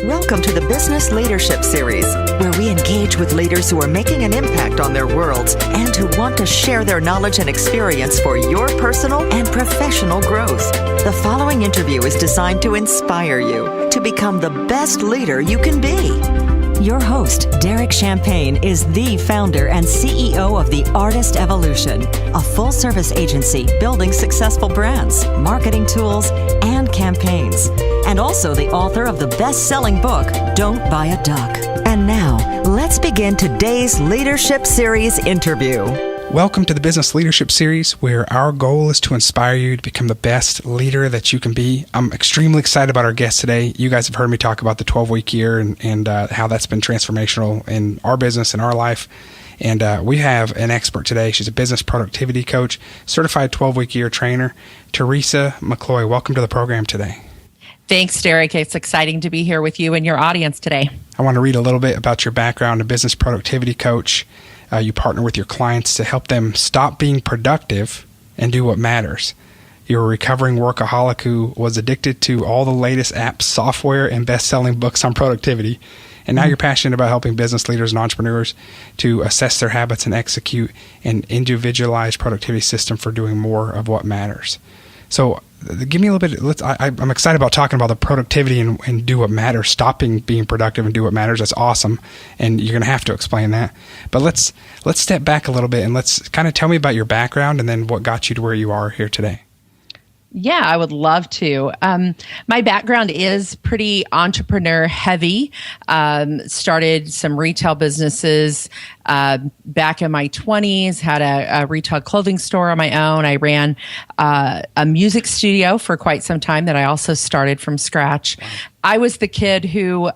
Welcome to the Business Leadership Series, where we engage with leaders who are making an impact on their worlds and who want to share their knowledge and experience for your personal and professional growth. The following interview is designed to inspire you to become the best leader you can be. Your host, Derek Champagne, is the founder and CEO of The Artist Evolution, a full-service agency building successful brands, marketing tools, and campaigns, and also the author of the best-selling book, Don't Buy a Duck. And now, let's begin today's Leadership Series interview. Welcome to the Business Leadership Series, where our goal is to inspire you to become the best leader that you can be. I'm extremely excited about our guest today. You guys have heard me talk about the 12-week year and how that's been transformational in our business and our life. And we have an expert today. She's a business productivity coach, certified 12-week year trainer, Teresa McCloy. Welcome to the program today. Thanks, Derek. It's exciting to be here with you and your audience today. I want to read a little bit about your background, a business productivity coach. You partner with your clients to help them stop being productive and do what matters. You're a recovering workaholic who was addicted to all the latest apps, software, and best-selling books on productivity. And now you're passionate about helping business leaders and entrepreneurs to assess their habits and execute an individualized productivity system for doing more of what matters. So give me a little bit. I'm excited about talking about the productivity and do what matters, stopping being productive and do what matters. That's awesome, and you're going to have to explain that. But let's step back a little bit and let's kind of tell me about your background and then what got you to where you are here today. Yeah, I would love to. My background is pretty entrepreneur heavy. Started some retail businesses back in my 20s, had a retail clothing store on my own. I ran a music studio for quite some time that I also started from scratch. I was the kid who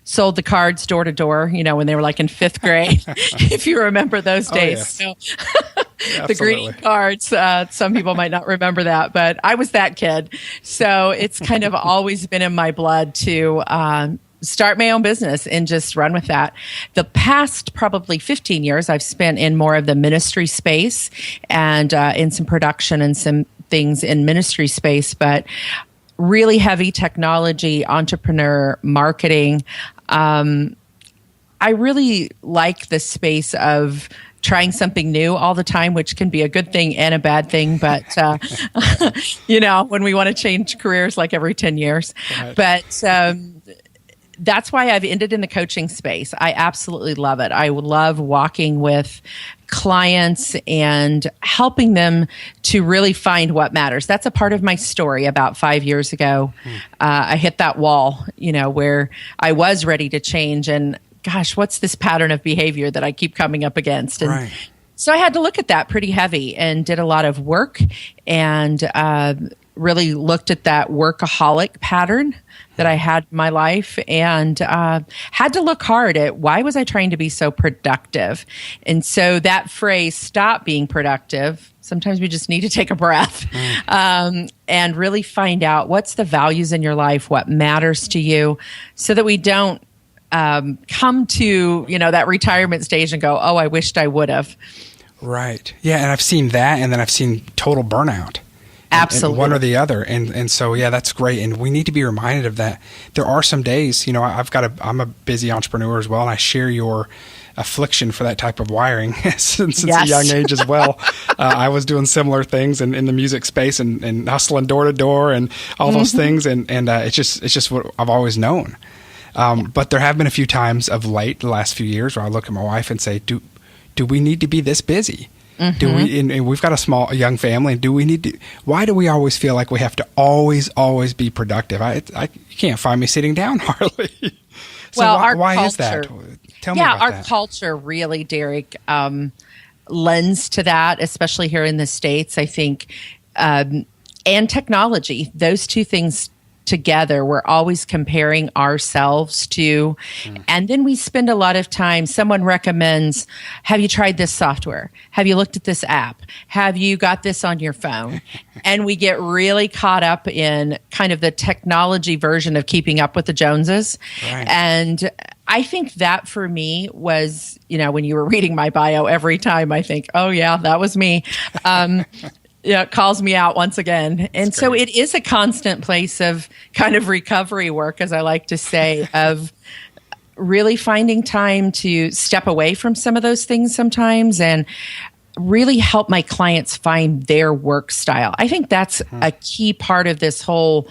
sold the cards door to door, when they were like in fifth grade, if you remember those days. Oh, yes. So, the greeting cards, some people might not remember that, but I was that kid. So it's kind of always been in my blood to start my own business and just run with that. The past probably 15 years I've spent in more of the ministry space and in some production and some things in ministry space, but really heavy technology, entrepreneur, marketing. I really like the space of trying something new all the time, which can be a good thing and a bad thing. But, when we want to change careers like every 10 years. Right. But that's why I've ended in the coaching space. I absolutely love it. I love walking with clients and helping them to really find what matters. That's a part of my story. About 5 years ago, I hit that wall, where I was ready to change. And gosh, what's this pattern of behavior that I keep coming up against? And right. So I had to look at that pretty heavy and did a lot of work and really looked at that workaholic pattern that I had in my life and had to look hard at why was I trying to be so productive? And so that phrase, stop being productive, sometimes we just need to take a breath and really find out what's the values in your life, what matters to you, so that we don't come to, that retirement stage and go, oh, I wished I would have. Right. Yeah. And I've seen that. And then I've seen total burnout. Absolutely. And one or the other. And so, yeah, that's great. And we need to be reminded of that. There are some days, I'm a busy entrepreneur as well. And I share your affliction for that type of wiring since a young age as well. I was doing similar things in the music space and hustling door to door and all those things. And it's just what I've always known. But there have been a few times of late, the last few years, where I look at my wife and say, do we need to be this busy? Mm-hmm. Do we? And we've got a young family. Do we need to? Why do we always feel like we have to always be productive? You can't find me sitting down hardly. So well, why culture, is that? Tell me about that. Our culture really, Derek, lends to that, especially here in the States. I think, and technology; those two things together, we're always comparing ourselves to, and then we spend a lot of time, someone recommends, have you tried this software? Have you looked at this app? Have you got this on your phone? And we get really caught up in kind of the technology version of keeping up with the Joneses. Right. And I think that for me was, when you were reading my bio every time, I think, oh yeah, that was me. Yeah, it calls me out once again. And so it is a constant place of kind of recovery work, as I like to say, of really finding time to step away from some of those things sometimes and really help my clients find their work style. I think that's a key part of this whole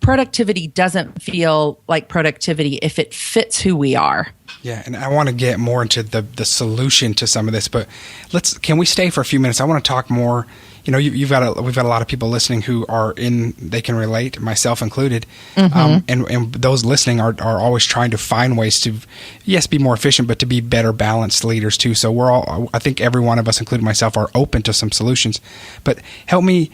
productivity doesn't feel like productivity if it fits who we are. Yeah, and I want to get more into the solution to some of this, but can we stay for a few minutes? I want to talk more. You know, we've got a lot of people listening who they can relate, myself included, and those listening are always trying to find ways to, yes, be more efficient, but to be better balanced leaders too. So I think every one of us, including myself, are open to some solutions. But help me.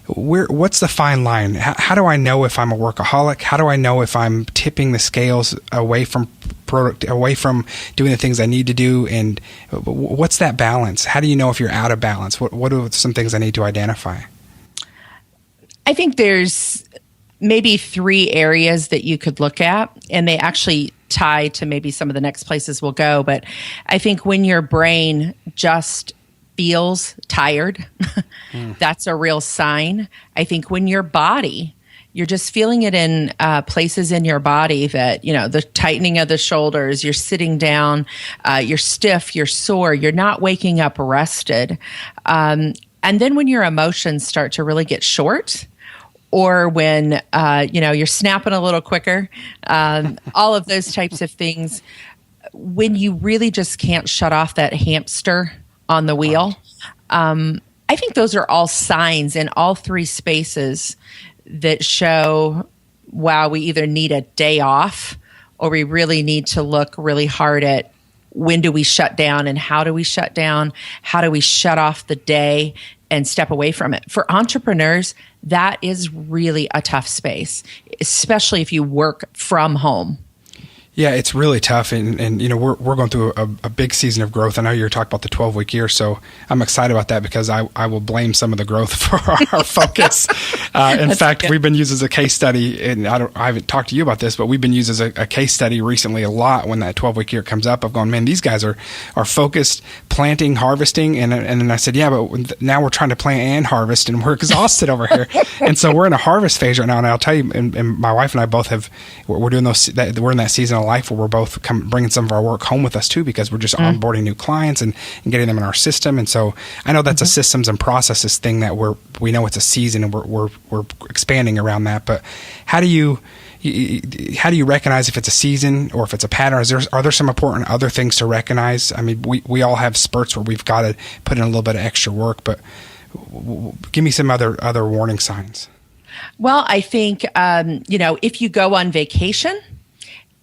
What's the fine line? How do I know if I'm a workaholic? How do I know if I'm tipping the scales away from doing the things I need to do? And what's that balance? How do you know if you're out of balance? What are some things I need to identify? I think there's maybe 3 areas that you could look at, and they actually tie to maybe some of the next places we'll go. But I think when your brain just feels tired, that's a real sign. I think when your body, you're just feeling it in places in your body that, you know, the tightening of the shoulders, you're sitting down, you're stiff, you're sore, you're not waking up rested. And then when your emotions start to really get short, or when, you're snapping a little quicker, all of those types of things, when you really just can't shut off that hamster on the wheel. I think those are all signs in all 3 spaces that show, wow, we either need a day off or we really need to look really hard at when do we shut down and how do we shut down? How do we shut off the day and step away from it? For entrepreneurs, that is really a tough space, especially if you work from home. Yeah, it's really tough, and you know we're going through a big season of growth. I know you're talking about the 12-week year, so I'm excited about that because I will blame some of the growth for our focus. In fact, we've been used as a case study, and I haven't talked to you about this, but we've been used as a case study recently a lot when that 12-week year comes up. I've gone, man, these guys are focused, planting, harvesting, and then I said, yeah, but now we're trying to plant and harvest, and we're exhausted over here, and so we're in a harvest phase right now. And I'll tell you, and my wife and I both we're doing we're in that season of life where we're both bringing some of our work home with us too, because we're just onboarding new clients and getting them in our system. And so I know that's a systems and processes thing that we know it's a season and we're expanding around that. But how do you recognize if it's a season or if it's a pattern? Are there some important other things to recognize? I mean, we all have spurts where we've got to put in a little bit of extra work, but give me some other warning signs. Well, I think, if you go on vacation,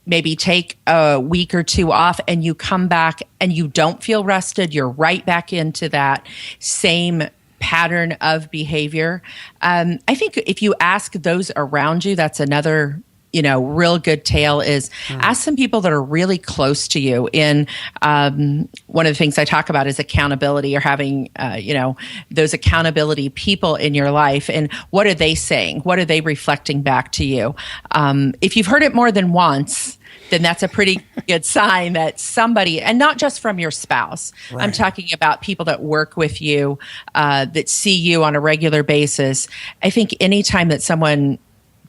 maybe take a week or 2 off and you come back and you don't feel rested, you're right back into that same pattern of behavior. I think if you ask those around you, that's another real good tale is ask some people that are really close to you. And one of the things I talk about is accountability, or having, those accountability people in your life. And what are they saying? What are they reflecting back to you? If you've heard it more than once, then that's a pretty good sign that somebody, and not just from your spouse, right. I'm talking about people that work with you, that see you on a regular basis. I think anytime that someone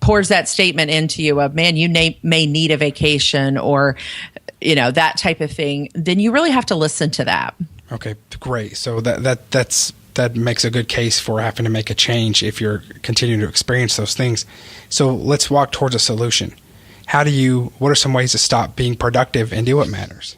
pours that statement into you of, man, you may need a vacation, or, that type of thing, then you really have to listen to that. Okay, great. So that makes a good case for having to make a change if you're continuing to experience those things. So let's walk towards a solution. What are some ways to stop being productive and do what matters?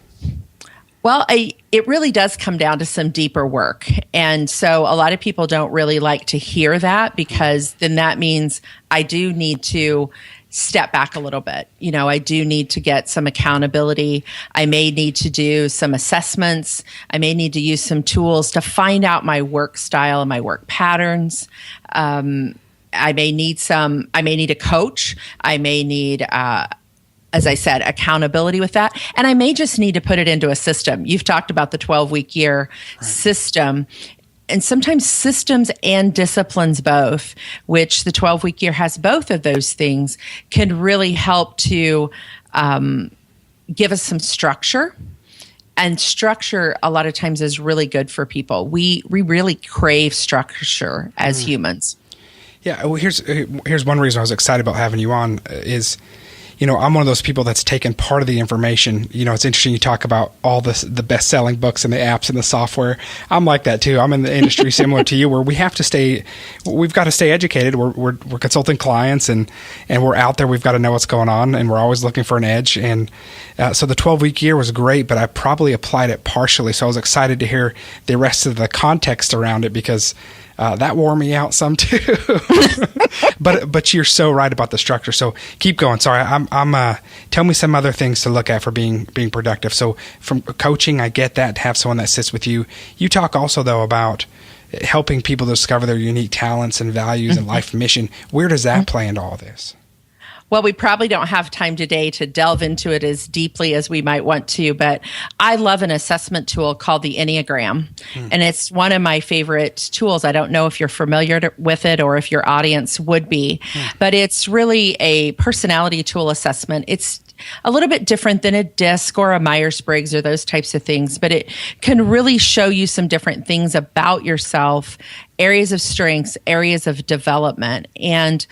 Well, it really does come down to some deeper work. And so a lot of people don't really like to hear that, because then that means I do need to step back a little bit. I do need to get some accountability. I may need to do some assessments. I may need to use some tools to find out my work style and my work patterns. I may need a coach. I may need, as I said, accountability with that. And I may just need to put it into a system. You've talked about the 12-week year system. And sometimes systems and disciplines both, which the 12-week year has both of those things, can really help to give us some structure And structure a lot of times is really good for people. We really crave structure as humans. Yeah, well, here's one reason I was excited about having you on is, I'm one of those people that's taken part of the information. It's interesting you talk about all the best-selling books and the apps and the software. I'm like that too. I'm in the industry similar to you, where we've got to stay educated. We're consulting clients and we're out there. We've got to know what's going on, and we're always looking for an edge. And so the 12-week year was great, but I probably applied it partially. So I was excited to hear the rest of the context around it, because that wore me out some too. But you're so right about the structure. So keep going. Sorry, tell me some other things to look at for being productive. So from coaching, I get that, to have someone that sits with you. You talk also though about helping people discover their unique talents and values and life mission. Where does that play into all this? Well, we probably don't have time today to delve into it as deeply as we might want to, but I love an assessment tool called the iEnneagram, and it's one of my favorite tools. I don't know if you're familiar with it or if your audience would be, but it's really a personality tool assessment. It's a little bit different than a DISC or a Myers-Briggs or those types of things, but it can really show you some different things about yourself, areas of strengths, areas of development, and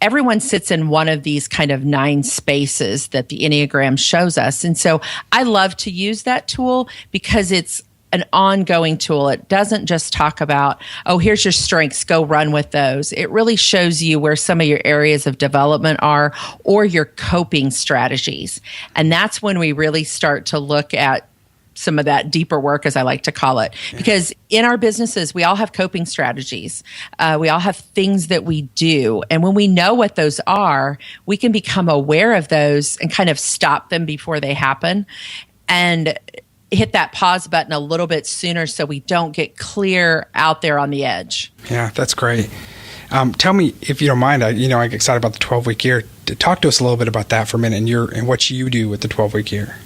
everyone sits in one of these kind of 9 spaces that the Enneagram shows us. And so I love to use that tool because it's an ongoing tool. It doesn't just talk about, oh, here's your strengths, go run with those. It really shows you where some of your areas of development are, or your coping strategies. And that's when we really start to look at some of that deeper work, as I like to call it, because in our businesses, we all have coping strategies. We all have things that we do. And when we know what those are, we can become aware of those and kind of stop them before they happen and hit that pause button a little bit sooner so we don't get clear out there on the edge. Yeah, that's great. Tell me, if you don't mind, I get excited about the 12-week year. Talk to us a little bit about that for a minute and what you do with the 12-week year.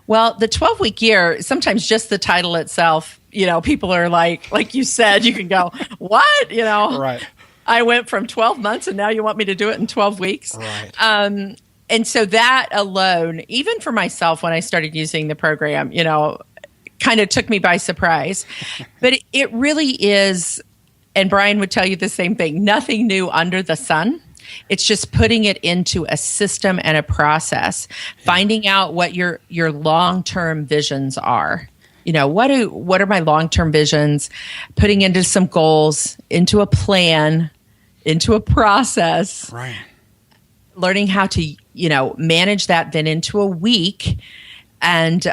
Well, the 12-week year, sometimes just the title itself, people are like you said, you can go, what? Right. I went from 12 months and now you want me to do it in 12 weeks. Right. And so that alone, even for myself, when I started using the program, kind of took me by surprise. But it really is, and Brian would tell you the same thing, nothing new under the sun. It's just putting it into a system and a process, finding out what your long-term visions are. What are my long-term visions? Putting into some goals, into a plan, into a process. Right. Learning how to, manage that then into a week, and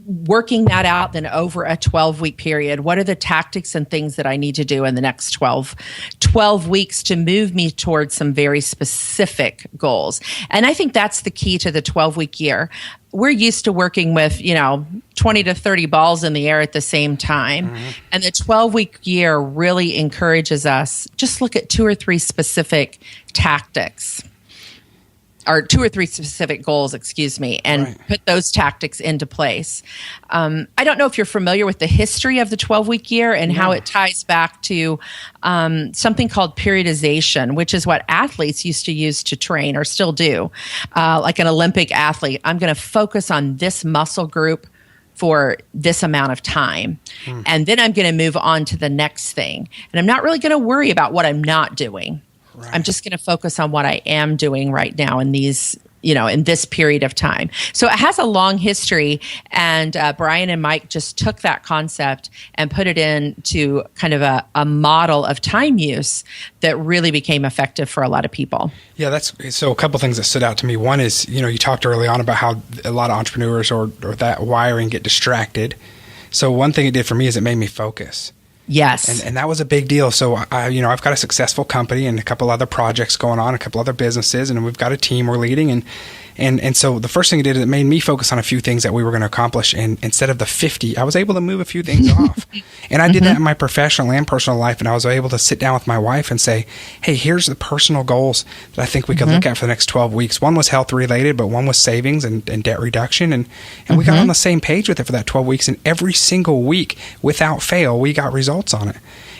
working that out then over a 12-week period. What are the tactics and things that I need to do in the next 12 weeks to move me towards some very specific goals? And I think that's the key to the 12-week year. We're used to working with, 20 to 30 balls in the air at the same time. Mm-hmm. And the 12-week year really encourages us, just look at 2 or 3 specific tactics. Or 2 or 3 specific goals, and put those tactics into place. I don't know if you're familiar with the history of the 12-week year and how it ties back to something called periodization, which is what athletes used to use to train, or still do. Like an Olympic athlete, I'm going to focus on this muscle group for this amount of time. And then I'm going to move on to the next thing. And I'm not really going to worry about what I'm not doing. Right. I'm just going to focus on what I am doing right now in these, in this period of time. So it has a long history, and Brian and Mike just took that concept and put it into kind of a model of time use that really became effective for a lot of people. Yeah, so a couple things that stood out to me. One is, you talked early on about how a lot of entrepreneurs or that wiring get distracted. So one thing it did for me is it made me focus. Yes. And that was a big deal. So, I've got a successful company and a couple other projects going on, a couple other businesses, and we've got a team we're leading. And so the first thing it did is it made me focus on a few things that we were going to accomplish. And instead of the 50, I was able to move a few things off. And I did that in my professional and personal life. And I was able to sit down with my wife and say, hey, here's the personal goals that I think we could look at for the next 12 weeks. One was health related, but one was savings and debt reduction. And we got on the same page with it for that 12 weeks. And every single week, without fail, we got results on it.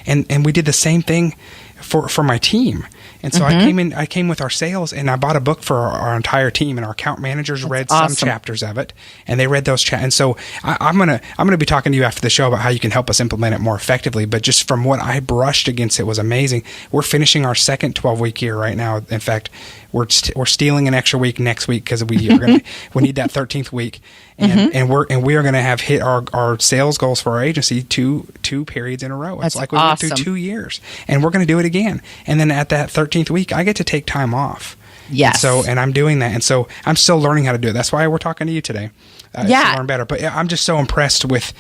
And we did the same thing for my team. And so I came with our sales, and I bought a book for our entire team, and our account managers read some chapters of it, and they read those and so I'm gonna be talking to you after the show about how you can help us implement it more effectively. But just from what I brushed against, it was amazing. We're finishing our second 12-week year right now. In fact, we're stealing an extra week next week because we need that 13th week, and we are going to have hit our sales goals for our agency two periods in a row. It's like we went through 2 years, and we're going to do it again. And then at that 13th week, I get to take time off. Yes. And I'm doing that. And so I'm still learning how to do it. That's why we're talking to you today. To learn better. But I'm just so impressed with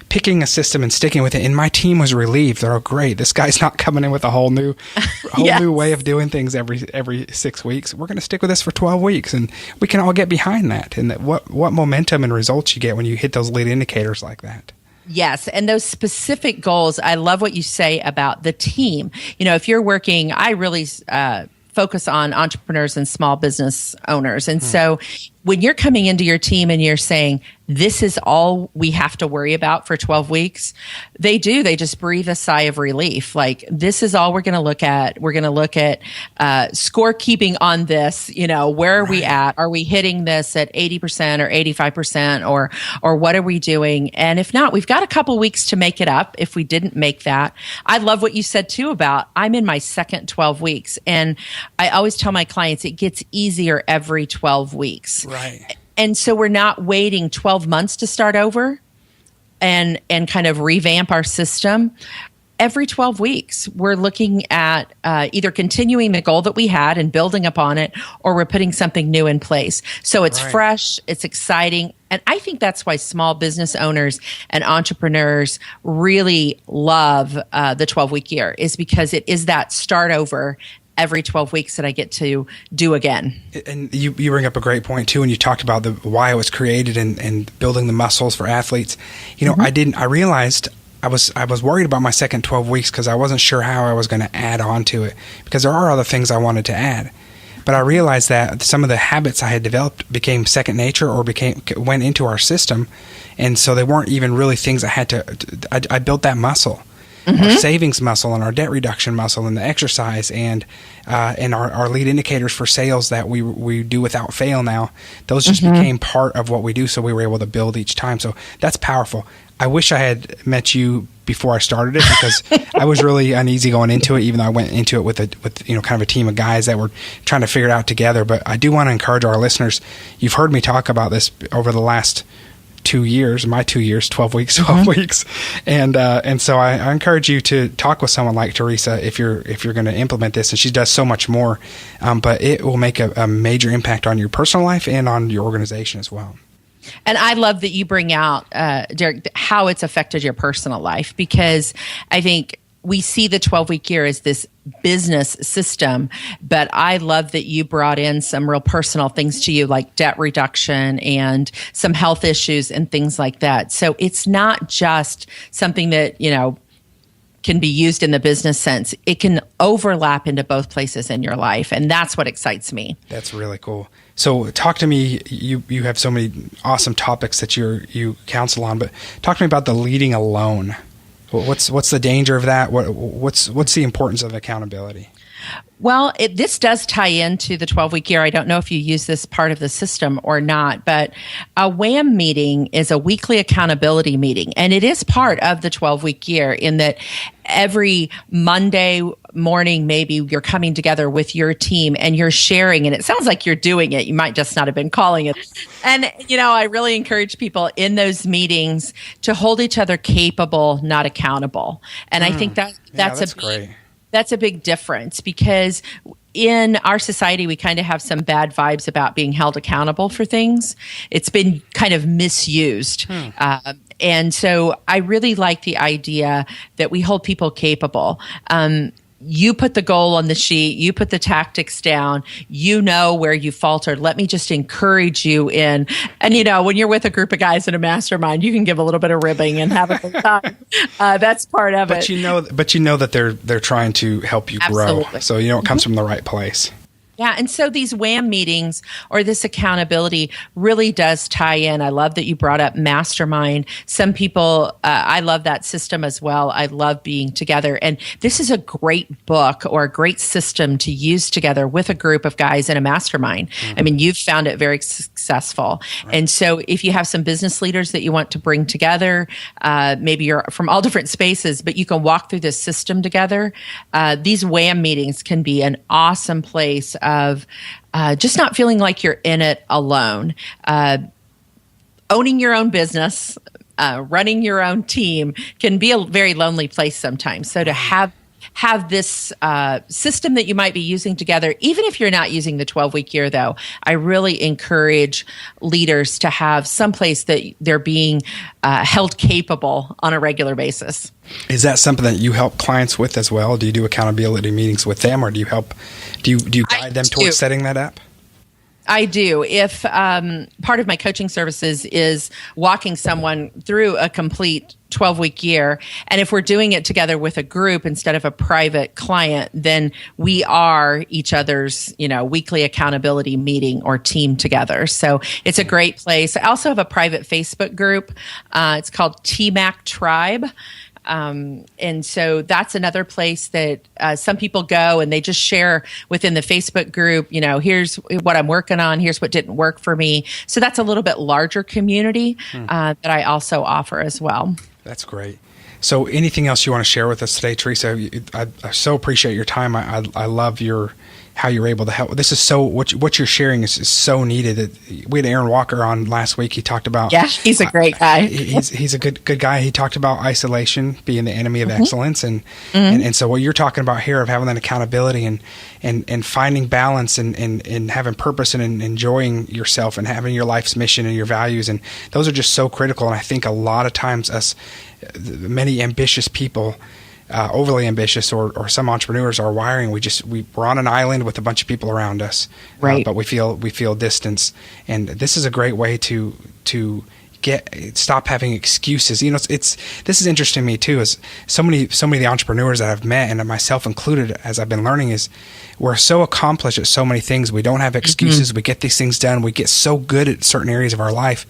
picking a system and sticking with it. And my team was relieved. They're great. This guy's not coming in with a whole new new way of doing things every 6 weeks. We're going to stick with this for 12 weeks. And we can all get behind that. And what momentum and results you get when you hit those lead indicators like that. Yes. And those specific goals, I love what you say about the team. If you're working, I really focus on entrepreneurs and small business owners. And so when you're coming into your team and you're saying, this is all we have to worry about for 12 weeks, they just breathe a sigh of relief. Like, this is all we're going to look at. We're going to look at scorekeeping on this. Where are we at? Are we hitting this at 80% or 85% or what are we doing? And if not, we've got a couple weeks to make it up if we didn't make that. I love what you said too about I'm in my second 12 weeks. And I always tell my clients it gets easier every 12 weeks. Right. And so we're not waiting 12 months to start over and kind of revamp our system. Every 12 weeks, we're looking at either continuing the goal that we had and building upon it, or we're putting something new in place. So it's fresh, it's exciting. And I think that's why small business owners and entrepreneurs really love the 12-week year, is because it is that start over every 12 weeks that I get to do again. And you bring up a great point too, and you talked about why it was created and building the muscles for athletes. I realized I was worried about my second 12 weeks because I wasn't sure how I was going to add on to it, because there are other things I wanted to add. But I realized that some of the habits I had developed became second nature or went into our system. And so they weren't even really things I had to, I built that muscle. Our savings muscle and our debt reduction muscle and the exercise and our lead indicators for sales that we do without fail now, those just became part of what we do, so we were able to build each time. So that's powerful. I wish I had met you before I started it, because I was really uneasy going into it, even though I went into it with kind of a team of guys that were trying to figure it out together. But I do want to encourage our listeners. You've heard me talk about this over the last 2 years, my 2 years, 12 weeks. And so I encourage you to talk with someone like Teresa if you're going to implement this. And she does so much more, but it will make a major impact on your personal life and on your organization as well. And I love that you bring out, Derek, how it's affected your personal life, because I think we see the 12-week year as this business system, but I love that you brought in some real personal things to you, like debt reduction and some health issues and things like that. So it's not just something that, can be used in the business sense. It can overlap into both places in your life. And that's what excites me. That's really cool. So talk to me, you have so many awesome topics that you counsel on, but talk to me about the leading alone. What's the danger of that? What's the importance of accountability? Well, this does tie into the 12-week year. I don't know if you use this part of the system or not, but a WHAM meeting is a weekly accountability meeting, and it is part of the 12-week year in that every Monday morning, maybe you're coming together with your team and you're sharing, and it sounds like you're doing it. You might just not have been calling it. And, I really encourage people in those meetings to hold each other capable, not accountable. And I think that's great. That's a big difference, because in our society, we kind of have some bad vibes about being held accountable for things. It's been kind of misused. And so I really like the idea that we hold people capable. You put the goal on the sheet, you put the tactics down, where you faltered. Let me just encourage you in. And, when you're with a group of guys in a mastermind, you can give a little bit of ribbing and have a good time. That's part of it. But you know that they're trying to help you grow. Absolutely. So, it comes from the right place. Yeah. And so these WHAM meetings or this accountability really does tie in. I love that you brought up mastermind. Some people, I love that system as well. I love being together. And this is a great book or a great system to use together with a group of guys in a mastermind. Mm-hmm. I mean, you've found it very successful. Right. And so if you have some business leaders that you want to bring together, maybe you're from all different spaces, but you can walk through this system together. These WHAM meetings can be an awesome place of just not feeling like you're in it alone. Owning your own business, running your own team can be a very lonely place sometimes. So to have this system that you might be using together, even if you're not using the 12-week year, though, I really encourage leaders to have some place that they're being held capable on a regular basis. Is that something that you help clients with as well? Do you do accountability meetings with them, or do you guide them towards setting that up? I do. If part of my coaching services is walking someone through a complete 12-week year, and if we're doing it together with a group instead of a private client, then we are each other's, weekly accountability meeting or team together. So it's a great place. I also have a private Facebook group. It's called TMAC Tribe. And so that's another place that some people go and they just share within the Facebook group, here's what I'm working on, here's what didn't work for me. So that's a little bit larger community that I also offer as well. That's great. So anything else you want to share with us today, Teresa? I so appreciate your time. I love how you're able to help. This is so, what you're sharing is so needed. We had Aaron Walker on last week. He talked about, he's a great guy. He's a good guy. He talked about isolation being the enemy of excellence. And so what you're talking about here of having that accountability and finding balance and having purpose and enjoying yourself and having your life's mission and your values. And those are just so critical. And I think a lot of times many ambitious people, overly ambitious or some entrepreneurs, are wiring. We're on an island with a bunch of people around us, right? But we feel distance, and this is a great way to stop having excuses. This is interesting to me too. Is so many of the entrepreneurs that I've met, and myself included, as I've been learning, is we're so accomplished at so many things. We don't have excuses. Mm-hmm. We get these things done. We get so good at certain areas of our life,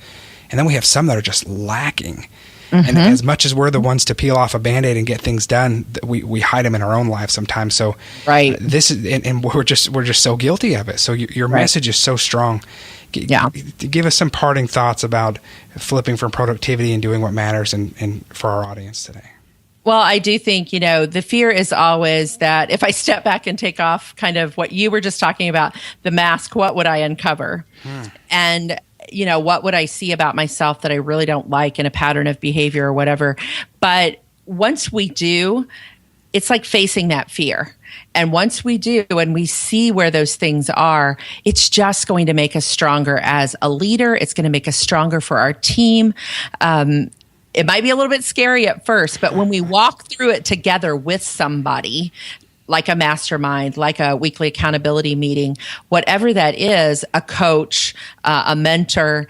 and then we have some that are just lacking. Mm-hmm. And as much as we're the ones to peel off a Band-Aid and get things done, we hide them in our own lives sometimes. So right. This is, and we're just so guilty of it. So your message is so strong. Give us some parting thoughts about flipping from productivity and doing what matters and for our audience today. Well, I do think, the fear is always that if I step back and take off kind of what you were just talking about, the mask, what would I uncover? And what would I see about myself that I really don't like in a pattern of behavior or whatever? But once we do, it's like facing that fear. And once we do, and we see where those things are, it's just going to make us stronger as a leader. It's going to make us stronger for our team. It might be a little bit scary at first, but when we walk through it together with somebody, like a mastermind, like a weekly accountability meeting, whatever that is, a coach, a mentor,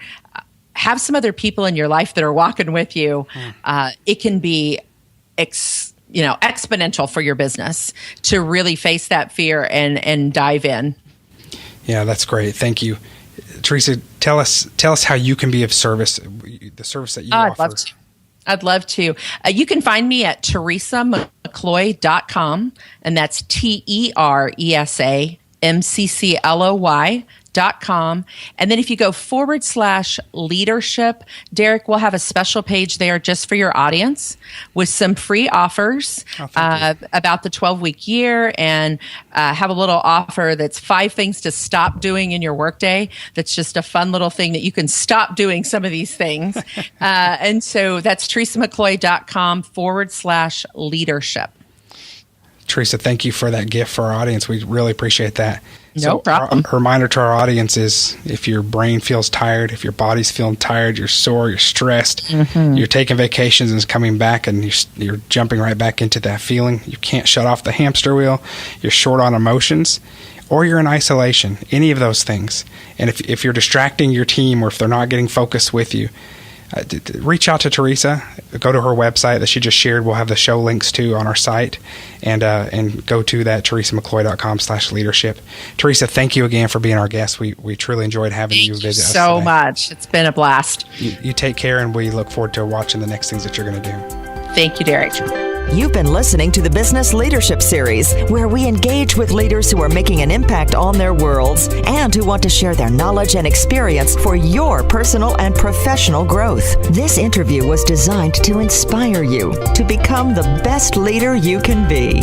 have some other people in your life that are walking with you. It can be exponential for your business to really face that fear and dive in. Yeah, that's great. Thank you. Teresa, tell us how you can be of service, the service that you offer. I'd love to. You can find me at teresamccloy.com, and that's TeresaMccloy.com. And then if you go /leadership, Derek, we'll have a special page there just for your audience with some free offers about the 12-week year, and have a little offer that's 5 things to stop doing in your workday. That's just a fun little thing that you can stop doing some of these things. And so that's teresamccloy.com /leadership. Teresa, thank you for that gift for our audience. We really appreciate that. No problem. A reminder to our audience is, if your brain feels tired, if your body's feeling tired, you're sore, you're stressed, you're taking vacations and it's coming back, and you're jumping right back into that feeling. You can't shut off the hamster wheel. You're short on emotions, or you're in isolation, any of those things. And if you're distracting your team, or if they're not getting focused with you, reach out to Teresa. Go to her website that she just shared. We'll have the show links to on our site, and go to that teresamccloy.com/leadership. Teresa, thank you again for being our guest. We truly enjoyed having you visit us so today. much. It's been a blast. You take care, and we look forward to watching the next things that you're going to do. Thank you, Derek. You've been listening to the Business Leadership Series, where we engage with leaders who are making an impact on their worlds and who want to share their knowledge and experience for your personal and professional growth. This interview was designed to inspire you to become the best leader you can be.